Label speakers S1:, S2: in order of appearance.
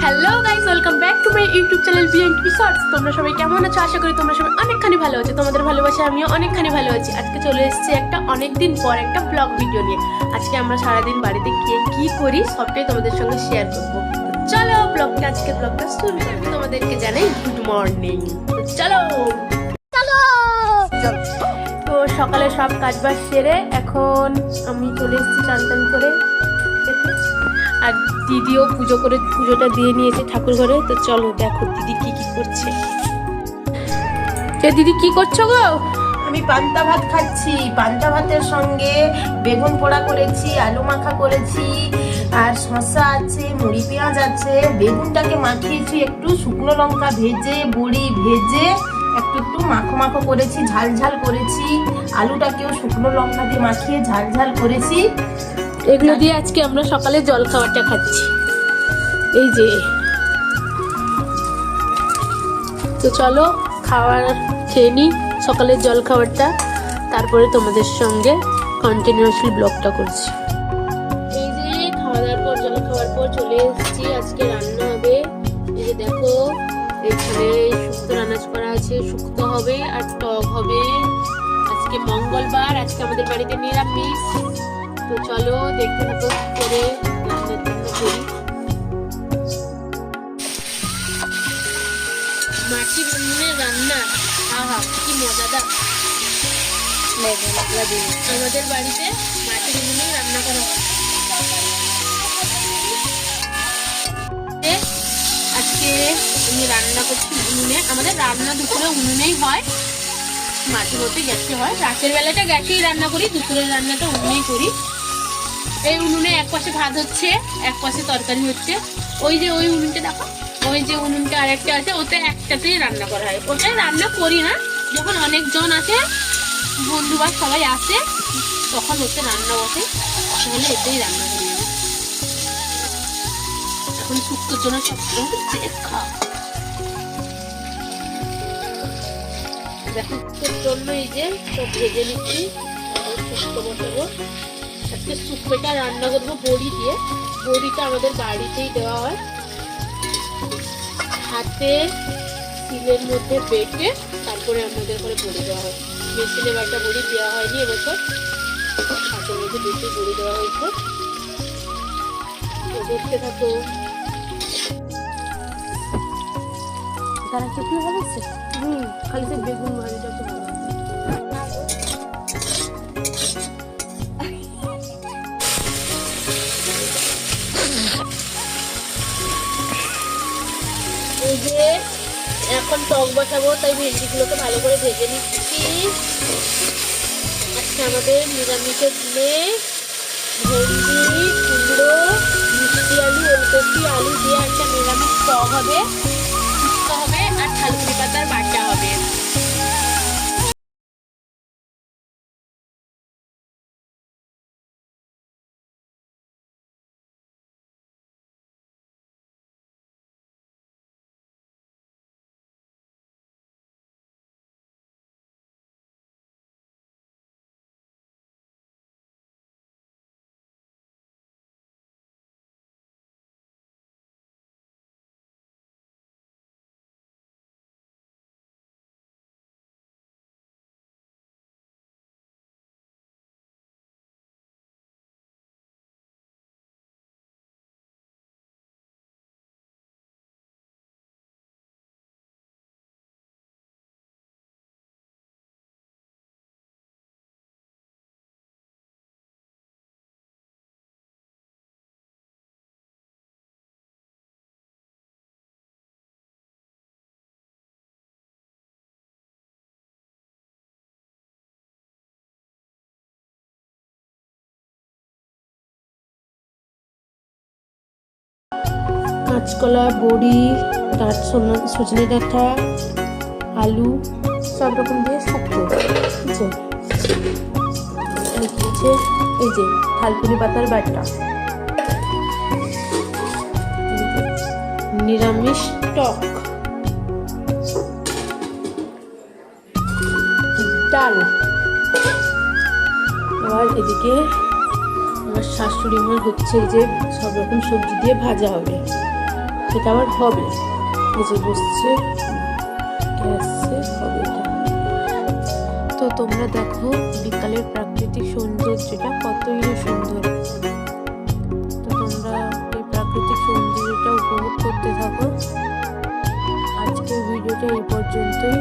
S1: Hello guys, welcome back to my YouTube channel BNT shorts. তোমরা সবাই কেমন আছো? আশা করি তোমরা সবাই অনেকখানি ভালো আছো। তোমাদের ভালোবাসা আমিও অনেকখানি ভালো আছি। আজকে চলে এসেছি একটা অনেকদিন পর একটা ব্লগ ভিডিও নিয়ে। আজকে আমরা সারাদিন বাড়িতে গিয়ে কি করি সবটাই তোমাদের সঙ্গে শেয়ার করবো। চলো ব্লগটা শুরু করি। তোমাদেরকে জানাই গুড মর্নিং। চলো তো সকালে সব কাজবাজ সেরে এখন আমি চলে এসেছি চান করে। আর দিদিও পুজোটা দিয়ে নিয়েছে ঠাকুর ঘরে। তো চলো দেখো দিদি কি করছে। দিদি কি করছো গো?
S2: আমি পান্তা ভাত খাচ্ছি। পান্তা ভাতের সঙ্গে বেগুন পোড়া করেছি, আলু মাখা করেছি, আর শসা আছে, মুড়ি পেঁয়াজ আছে। বেগুনটাকে মাখিয়েছি একটু শুকনো লঙ্কা ভেজে, বড়ি ভেজে একটু মাখো করেছি, ঝাল করেছি। আলুটাকেও শুকনো লঙ্কা দিয়ে মাখিয়ে ঝাল করেছি।
S1: এগুলো দিয়ে আজকে আমরা সকালে জল খাবারটা খাচ্ছি। এই যে তো চলো খাবার খেয়ে নিই, সকালের জল খাবারটা, তারপরে তোমাদের সঙ্গে কন্টিনিউয়াসলি ব্লগটা করছি। এই যে খাওয়া দাওয়ার পর জল খাওয়ার পর চলে এসেছি। আজকে রান্না হবে। এই যে দেখো এখানে শুক্তো রান্না করা আছে, শুক্তো হবে আর টক হবে। আজকে মঙ্গলবার, আজকে আমাদের বাড়িতে নিরামিষ। তো চলো দেখতে থাকো করে রান্নার জন্য করি। মাটির উনুনে রান্না, আহা কি মজাদার। আমাদের বাড়িতে মাটির উনুনে রান্না করা হয়। আজকে আমি রান্না করছি উনুনে। আমাদের রান্না দুপুরে উনুনেই হয়, মাঝে মধ্যে গ্যাসে হয়। রাতের বেলাটা গ্যাসেই রান্না করি, দুপুরের রান্নাটা উনুনেই করি। এই উনুনে এক পাশে ভাত হচ্ছে, এক পাশে তরকারি হচ্ছে। ওই যে ওই উনুনটা দেখো, ওই যে উনুনটা আরেকটা আছে, ওতে একটাতেই রান্না করা হয়। ওটাই রান্না করি না, যখন অনেকজন আছে, বন্ধুরা সবাই আসে, তখন ওতে রান্না বসে, তাহলে এতেই রান্না করি। এখন শুক্তোর জন্য সব হচ্ছে দেখো, শুক্তোর জন্য এই যে সব ভেজে নিচ্ছি। শুক্তো বসাবো। আজকে শুক্তোটা রান্না করবো বড়ি দিয়ে। বড়িটা আমাদের বাড়িতেই দেওয়া হয়, হাতে শিলের মধ্যে বেটে তারপরে আমাদের ঘরে বড়ি দেওয়া হয়। মেশিনে বাটা বড়ি দেওয়া হয়নি এবছর, হাতের মধ্যে বেটে বড়ি দেওয়া হয়েছে। দেখতে থাকো। তারা খেতে ভালো হচ্ছে। খালি সে বেগুন ভাজিটা তো ভালো। এই যে এখন টক বসাবো, তাই ভেন্ডিগুলোকে ভালো করে ভেজে নিচ্ছি। আজকে আমাদের নিরামিষের দিনে ভেন্ডি, কুমড়ো, মিষ্টি আলু, ওলকপি, আলু দিয়ে একটা নিরামিষ টক হবে, শুক্তো হবে আর থালকুনি পাতার বাটা হবে। কাঁচকলা, বড়ি, তার সজনে ডাঁটা, আলু সব রকম দিয়ে শুক্তো। এই যে থালকুনি পাতার বাটা, নিরামিষ টক, ডাল। আর এদিকে আমার শাশুড়ি মার হচ্ছে যে সব রকম সবজি দিয়ে ভাজা হবে। এটা আবার হবে, এই যে বসছে গ্যাসে হবে এটা। তো তোমরা দেখো বিকালের প্রাকৃতিক সৌন্দর্যটা কতই না সুন্দর। তো তোমরা এই প্রাকৃতিক সৌন্দর্যটা উপভোগ করতে থাকো। আজকের ভিডিওটা এই পর্যন্তই।